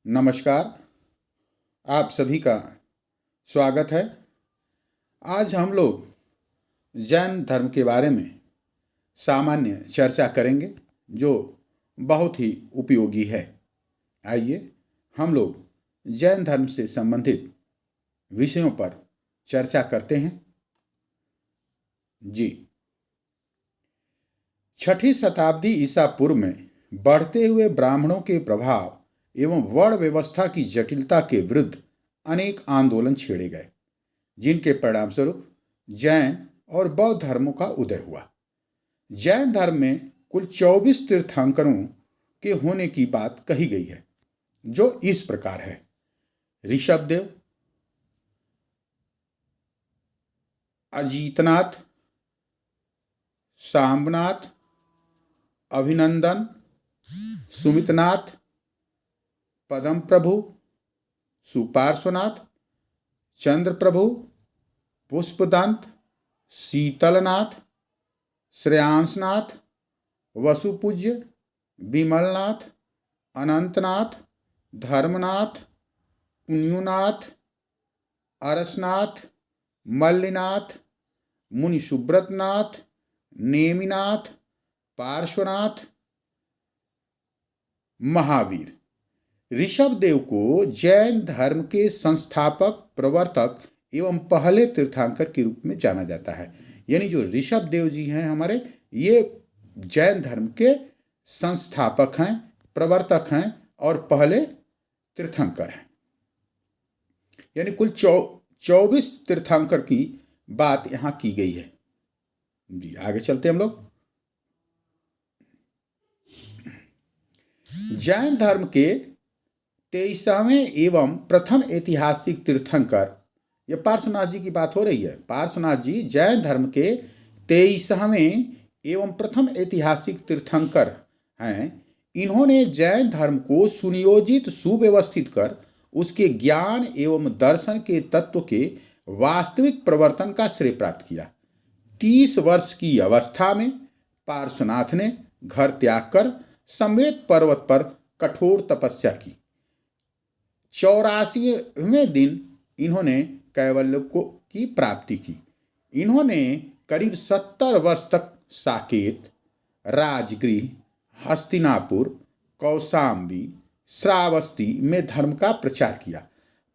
नमस्कार। आप सभी का स्वागत है। आज हम लोग जैन धर्म के बारे में सामान्य चर्चा करेंगे जो बहुत ही उपयोगी है। आइए हम लोग जैन धर्म से संबंधित विषयों पर चर्चा करते हैं। जी, 6ठी शताब्दी ईसा पूर्व में बढ़ते हुए ब्राह्मणों के प्रभाव एवं वर्ण व्यवस्था की जटिलता के विरुद्ध अनेक आंदोलन छेड़े गए, जिनके परिणामस्वरूप जैन और बौद्ध धर्मों का उदय हुआ। जैन धर्म में कुल 24 तीर्थंकरों के होने की बात कही गई है, जो इस प्रकार है: ऋषभदेव, अजीतनाथ, सांबनाथ, अभिनंदन, सुमितनाथ, पदम प्रभु, सुपार्श्वनाथ, चंद्र प्रभु, पुष्पदंत, शीतलनाथ, श्रेयांसनाथ, वसुपूज्य, विमलनाथ, अनंतनाथ, धर्मनाथ, पुण्युनाथ, अरसनाथ, मल्लिनाथ, मुनि सुब्रतनाथ, नेमिनाथ, पार्श्वनाथ, महावीर। ऋषभदेव को जैन धर्म के संस्थापक, प्रवर्तक एवं पहले तीर्थंकर के रूप में जाना जाता है। यानी जो ऋषभदेव जी हैं हमारे, ये जैन धर्म के संस्थापक हैं, प्रवर्तक हैं और पहले तीर्थंकर हैं। यानी कुल 24 तीर्थंकर की बात यहाँ की गई है। जी, आगे चलते हम लोग। जैन धर्म के 23वें एवं प्रथम ऐतिहासिक तीर्थंकर, ये पार्श्वनाथ जी की बात हो रही है। पार्श्वनाथ जी जैन धर्म के 23वें एवं प्रथम ऐतिहासिक तीर्थंकर हैं। इन्होंने जैन धर्म को सुनियोजित, सुव्यवस्थित कर उसके ज्ञान एवं दर्शन के तत्व के वास्तविक प्रवर्तन का श्रेय प्राप्त किया। 30 वर्ष की अवस्था में पार्श्वनाथ ने घर त्याग कर संवेद पर्वत पर कठोर तपस्या की। 84वें दिन इन्होंने कैवल्य की प्राप्ति की। इन्होंने करीब 70 वर्ष तक साकेत, राजगृह, हस्तिनापुर, कौशाम्बी, श्रावस्ती में धर्म का प्रचार किया।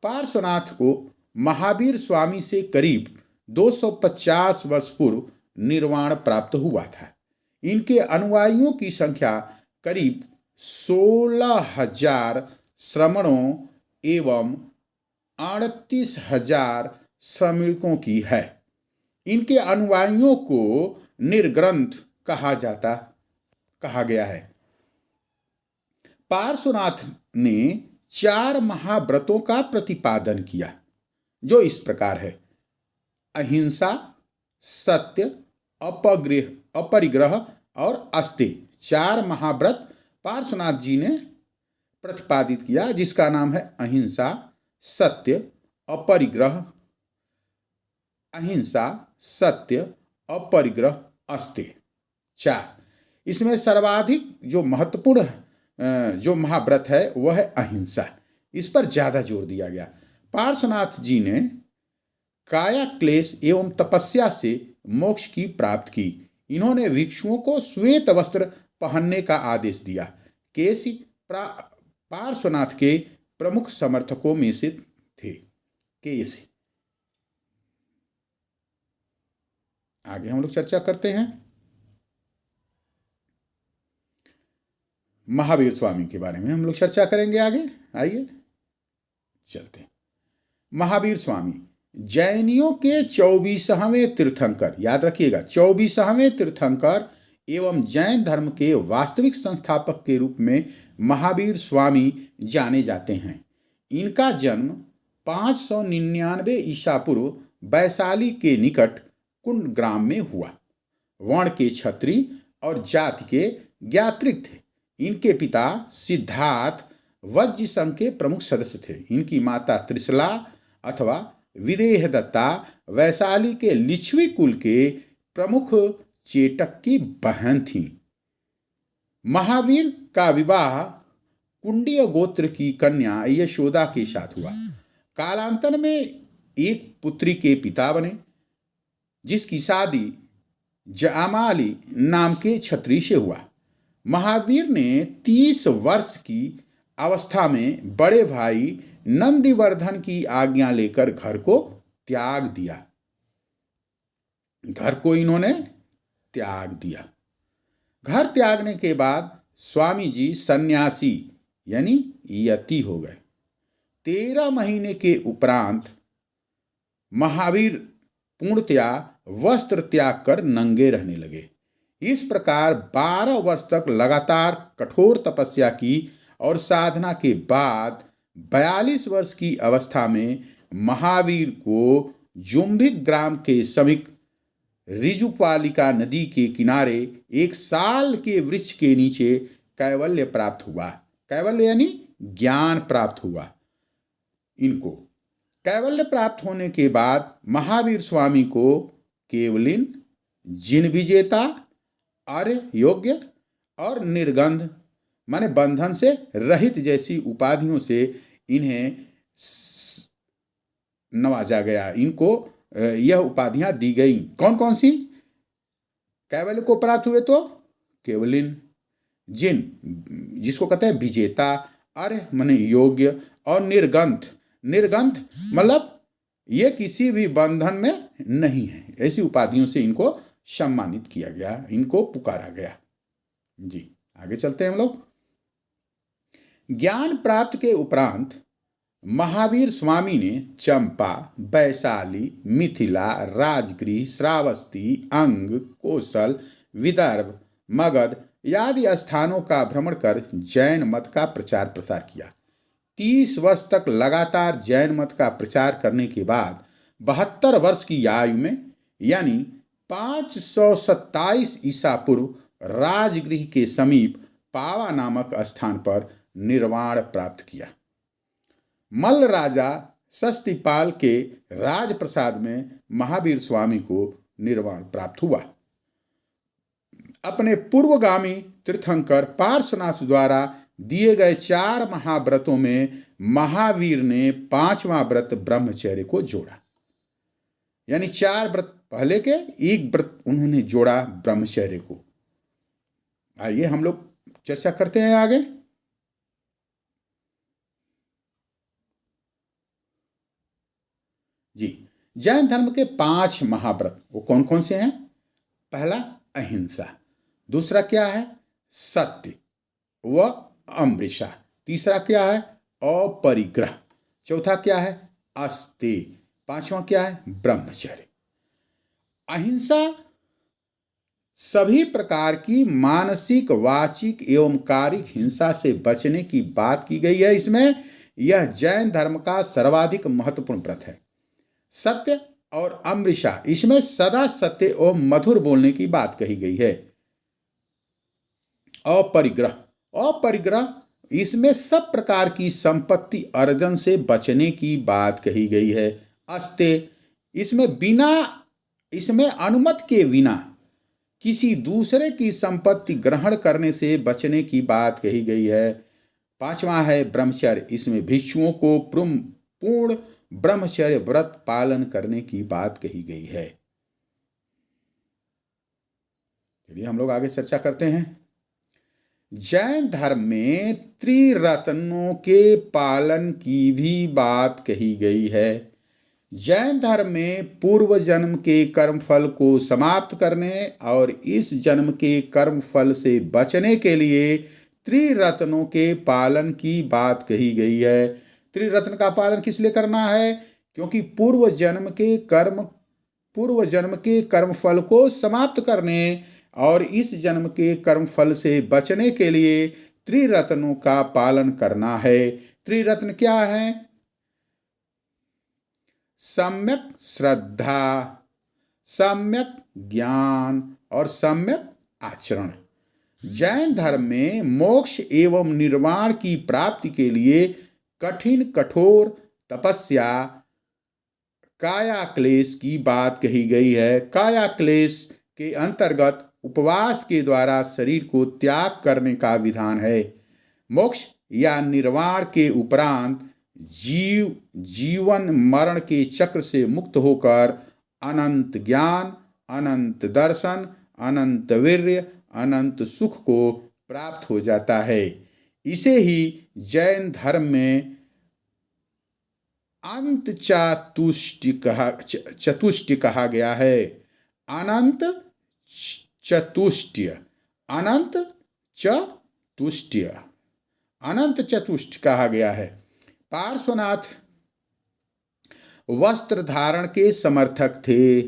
पार्श्वनाथ को महावीर स्वामी से करीब 250 वर्ष पूर्व निर्वाण प्राप्त हुआ था। इनके अनुयायियों की संख्या करीब 16,000 श्रमणों एवं 38,000 श्रमिकों की है। इनके अनुयायियों को निर्ग्रंथ कहा गया है। पार्श्वनाथ ने 4 महाव्रतों का प्रतिपादन किया, जो इस प्रकार है: अहिंसा, सत्य, अपरिग्रह और अस्तेय। 4 महाव्रत पार्श्वनाथ जी ने प्रतिपादित किया, जिसका नाम है अहिंसा, सत्य, अपरिग्रह, अस्तेय। 4। इसमें सर्वाधिक जो महत्वपूर्ण जो महाव्रत है वह है अहिंसा। इस पर ज्यादा जोर दिया गया। पार्श्वनाथ जी ने काया क्लेश एवं तपस्या से मोक्ष की प्राप्ति की। इन्होंने भिक्षुओं को श्वेत वस्त्र पहनने का आदेश दिया। केसी पार्श्वनाथ के प्रमुख समर्थकों में से थे। केसी। आगे हम लोग चर्चा करते हैं महावीर स्वामी के बारे में। हम लोग चर्चा करेंगे आगे। आइए चलते हैं। महावीर स्वामी जैनियों के 24वें तीर्थंकर, याद रखिएगा, 24वें तीर्थंकर एवं जैन धर्म के वास्तविक संस्थापक के रूप में महावीर स्वामी जाने जाते हैं। इनका जन्म 599 ईसा पूर्व वैशाली के निकट कुंड ग्राम में हुआ। वर्ण के क्षत्रिय और जाति के ज्ञात्रिक थे। इनके पिता सिद्धार्थ वज्र संघ के प्रमुख सदस्य थे। इनकी माता त्रिशला अथवा विदेह दत्ता वैशाली के लिच्छवी कुल के प्रमुख चेटक की बहन थी। महावीर का विवाह कुंडीय गोत्र की कन्या यशोदा के साथ हुआ। कालांतर में एक पुत्री के पिता बने, जिसकी शादी जामाली नाम के क्षत्रिय से हुआ। महावीर ने 30 वर्ष की अवस्था में बड़े भाई नंदिवर्धन की आज्ञा लेकर घर को त्याग दिया। घर को इन्होंने त्याग दिया। घर त्यागने के बाद स्वामी जी सन्यासी यानी यति हो गए। 13 महीने के उपरांत महावीर पूर्णतया वस्त्र त्याग कर नंगे रहने लगे। इस प्रकार 12 वर्ष तक लगातार कठोर तपस्या की और साधना के बाद 42 वर्ष की अवस्था में महावीर को जुम्भिक ग्राम के समीप ऋजुपालिका नदी के किनारे एक साल के वृक्ष के नीचे कैवल्य प्राप्त हुआ। कैवल्य यानी ज्ञान प्राप्त हुआ। इनको कैवल्य प्राप्त होने के बाद महावीर स्वामी को केवलिन, जिन विजेता, आर्य योग्य और निर्गंध माने बंधन से रहित जैसी उपाधियों से इन्हें नवाजा गया। इनको यह उपाधियां दी गई। कौन कौन सी? कैवल्य को प्राप्त हुए तो केवलिन, जिन जिसको कहते हैं विजेता, आर्य माने योग्य और निर्गंध। निर्गंध मतलब ये किसी भी बंधन में नहीं है। ऐसी उपाधियों से इनको सम्मानित किया गया, इनको पुकारा गया। जी आगे चलते हैं हम लोग। ज्ञान प्राप्त के उपरांत महावीर स्वामी ने चंपा, वैशाली, मिथिला, राजगृह, श्रावस्ती, अंग, कौशल, विदर्भ, मगध आदि स्थानों का भ्रमण कर जैन मत का प्रचार प्रसार किया। 30 वर्ष तक लगातार जैन मत का प्रचार करने के बाद 72 वर्ष की आयु में यानी 527 ईसा पूर्व राजगृह के समीप पावा नामक स्थान पर निर्वाण प्राप्त किया। मल्ल राजा शस्तिपाल के राजप्रसाद में महावीर स्वामी को निर्वाण प्राप्त हुआ। अपने पूर्वगामी तीर्थंकर पार्श्वनाथ द्वारा दिए गए 4 महाव्रतों में महावीर ने 5वां व्रत ब्रह्मचर्य को जोड़ा। यानी 4 व्रत पहले के, एक व्रत उन्होंने जोड़ा ब्रह्मचर्य को। आइए हम लोग चर्चा करते हैं आगे। जी जैन धर्म के 5 महाव्रत वो कौन कौन से हैं? पहला अहिंसा, दूसरा क्या है? सत्य व अमृषा, तीसरा क्या है? अपरिग्रह, चौथा क्या है? अस्तेय, पांचवा क्या है? ब्रह्मचर्य। अहिंसा सभी प्रकार की मानसिक, वाचिक एवं कायिक हिंसा से बचने की बात की गई है। इसमें यह जैन धर्म का सर्वाधिक महत्वपूर्ण व्रत है। सत्य और अमृषा, इसमें सदा सत्य और मधुर बोलने की बात कही गई है। अपरिग्रह, अपरिग्रह इसमें सब प्रकार की संपत्ति अर्जन से बचने की बात कही गई है। अस्तेय, इसमें अनुमति के बिना किसी दूसरे की संपत्ति ग्रहण करने से बचने की बात कही गई है। पांचवा है ब्रह्मचर्य, इसमें भिक्षुओं को पूर्ण ब्रह्मचर्य व्रत पालन करने की बात कही गई है। चलिए हम लोग आगे चर्चा करते हैं। जैन धर्म में त्रिरत्नों के पालन की भी बात कही गई है। जैन धर्म में पूर्व जन्म के कर्मफल को समाप्त करने और इस जन्म के कर्मफल से बचने के लिए त्रिरत्नों के पालन की बात कही गई है। त्रिरत्न का पालन किस लिए करना है? क्योंकि पूर्व जन्म के कर्मफल को समाप्त करने और इस जन्म के कर्मफल से बचने के लिए त्रिरत्नों का पालन करना है। त्रिरत्न क्या है? सम्यक श्रद्धा, सम्यक ज्ञान और सम्यक आचरण। जैन धर्म में मोक्ष एवं निर्वाण की प्राप्ति के लिए कठिन कठोर तपस्या काया क्लेश की बात कही गई है। काया क्लेश के अंतर्गत उपवास के द्वारा शरीर को त्याग करने का विधान है। मोक्ष या निर्वाण के उपरांत जीवन मरण के चक्र से मुक्त होकर अनंत ज्ञान, अनंत दर्शन, अनंत वीर्य, अनंत सुख को प्राप्त हो जाता है। इसे ही जैन धर्म में अनंत चतुष्टय कहा गया है। अनंत चतुष्टय, अनंत चतुष्टय, अनंत चतुष्टय कहा गया है। पार्श्वनाथ वस्त्र धारण के समर्थक थे,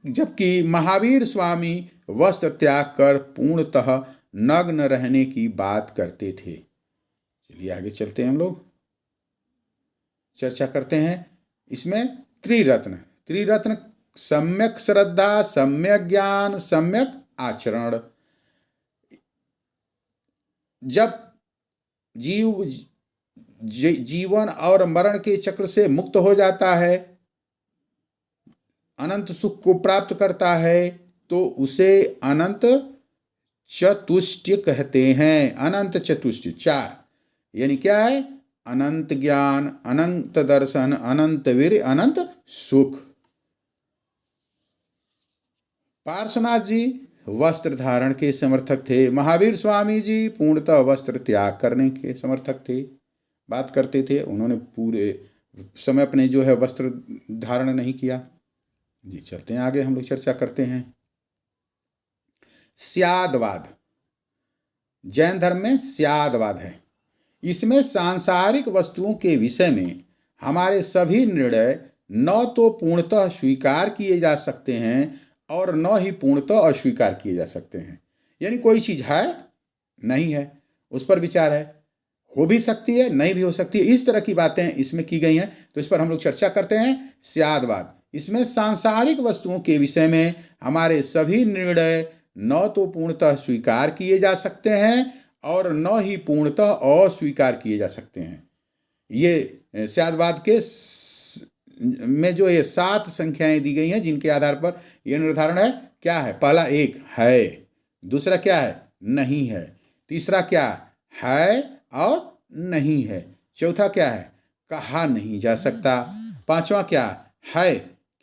जबकि महावीर स्वामी वस्त्र त्याग कर पूर्णतः नग्न रहने की बात करते थे। चलिए आगे चलते हैं, हम लोग चर्चा करते हैं। इसमें त्रिरत्न सम्यक श्रद्धा, सम्यक ज्ञान, सम्यक आचरण। जब जीवन और मरण के चक्र से मुक्त हो जाता है, अनंत सुख को प्राप्त करता है, तो उसे अनंत चतुष्टय कहते हैं। अनंत चतुष्टय 4 यानी क्या है? अनंत ज्ञान, अनंत दर्शन, अनंत वीर्य, अनंत सुख। पार्श्वनाथ जी वस्त्र धारण के समर्थक थे। महावीर स्वामी जी पूर्णतः वस्त्र त्याग करने के समर्थक थे, बात करते थे। उन्होंने पूरे समय अपने जो है वस्त्र धारण नहीं किया। जी चलते हैं आगे, हम लोग चर्चा करते हैं। स्यादवाद, जैन धर्म में स्यादवाद है। इसमें सांसारिक वस्तुओं के विषय में हमारे सभी निर्णय न तो पूर्णतः स्वीकार किए जा सकते हैं और न ही पूर्णतः अस्वीकार किए जा सकते हैं। यानी कोई चीज़ है, नहीं है, उस पर विचार है, हो भी सकती है, नहीं भी हो सकती है। इस तरह की बातें इसमें की गई हैं, तो इस पर हम लोग चर्चा करते हैं। स्यादवाद, इसमें सांसारिक वस्तुओं के विषय में हमारे सभी निर्णय न तो पूर्णतः स्वीकार किए जा सकते हैं और न ही पूर्णतः अस्वीकार किए जा सकते हैं। ये स्यादवाद के में जो ये 7 संख्याएं दी गई हैं, जिनके आधार पर यह निर्धारण है। क्या है? पहला 1 है, दूसरा क्या है? नहीं है, तीसरा क्या है और नहीं है, चौथा क्या है? कहा नहीं जा सकता, पांचवा क्या है?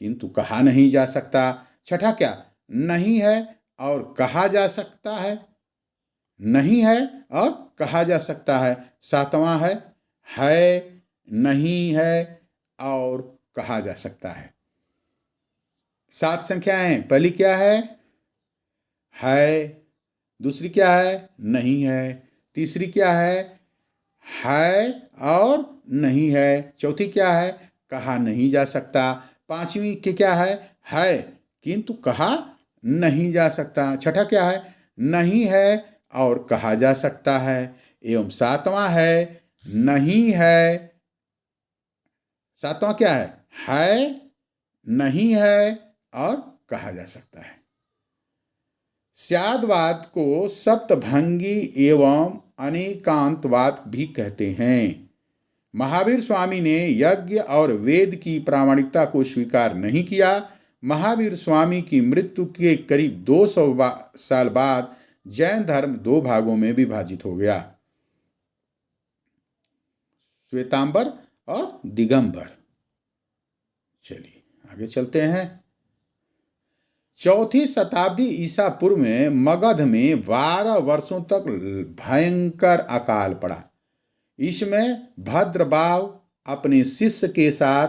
किंतु कहा नहीं जा सकता, छठा क्या? नहीं है और कहा जा सकता है, नहीं है और कहा जा सकता है, सातवां है नहीं है और कहा जा सकता है। 7 संख्याएं, पहली क्या है? दूसरी क्या है? नहीं है, तीसरी क्या है और नहीं है, चौथी क्या है? कहा नहीं जा सकता, पांचवी की क्या है किंतु कहा नहीं जा सकता, छठा क्या है? नहीं है और कहा जा सकता है, एवं सातवां है नहीं है। सातवां क्या है? नहीं है और कहा जा सकता है। स्यादवाद को सप्तभंगी एवं अनेकांतवाद भी कहते हैं। महावीर स्वामी ने यज्ञ और वेद की प्रामाणिकता को स्वीकार नहीं किया। महावीर स्वामी की मृत्यु के करीब 200 साल बाद जैन धर्म 2 भागों में विभाजित हो गया, श्वेतांबर और दिगंबर। चलिए आगे चलते हैं। 4वीं शताब्दी ईसा पूर्व में मगध में 12 वर्षों तक भयंकर अकाल पड़ा। इसमें भद्रबाहु अपने शिष्य के साथ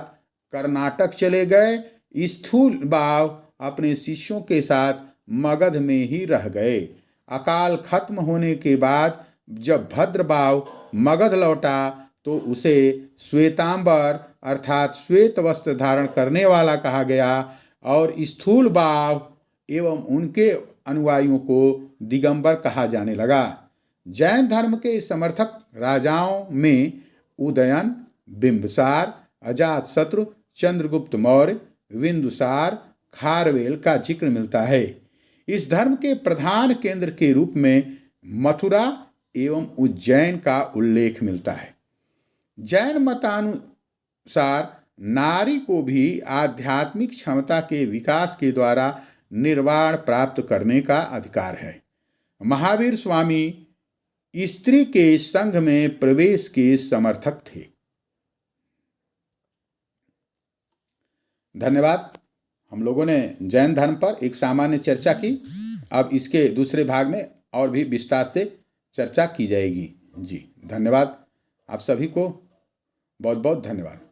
कर्नाटक चले गए, स्थूलबाहु अपने शिष्यों के साथ मगध में ही रह गए। अकाल खत्म होने के बाद जब भद्रबाहु मगध लौटा तो उसे श्वेतांबर अर्थात श्वेत वस्त्र धारण करने वाला कहा गया और स्थूलबाहु एवं उनके अनुयायियों को दिगंबर कहा जाने लगा। जैन धर्म के समर्थक राजाओं में उदयन, बिंबिसार, अजातशत्रु, चंद्रगुप्त मौर्य, बिंदुसार, खारवेल का जिक्र मिलता है। इस धर्म के प्रधान केंद्र के रूप में मथुरा एवं उज्जैन का उल्लेख मिलता है। जैन मतानुसार नारी को भी आध्यात्मिक क्षमता के विकास के द्वारा निर्वाण प्राप्त करने का अधिकार है। महावीर स्वामी स्त्री के संघ में प्रवेश के समर्थक थे। धन्यवाद। हम लोगों ने जैन धर्म पर एक सामान्य चर्चा की। अब इसके दूसरे भाग में और भी विस्तार से चर्चा की जाएगी। जी धन्यवाद। आप सभी को बहुत बहुत धन्यवाद।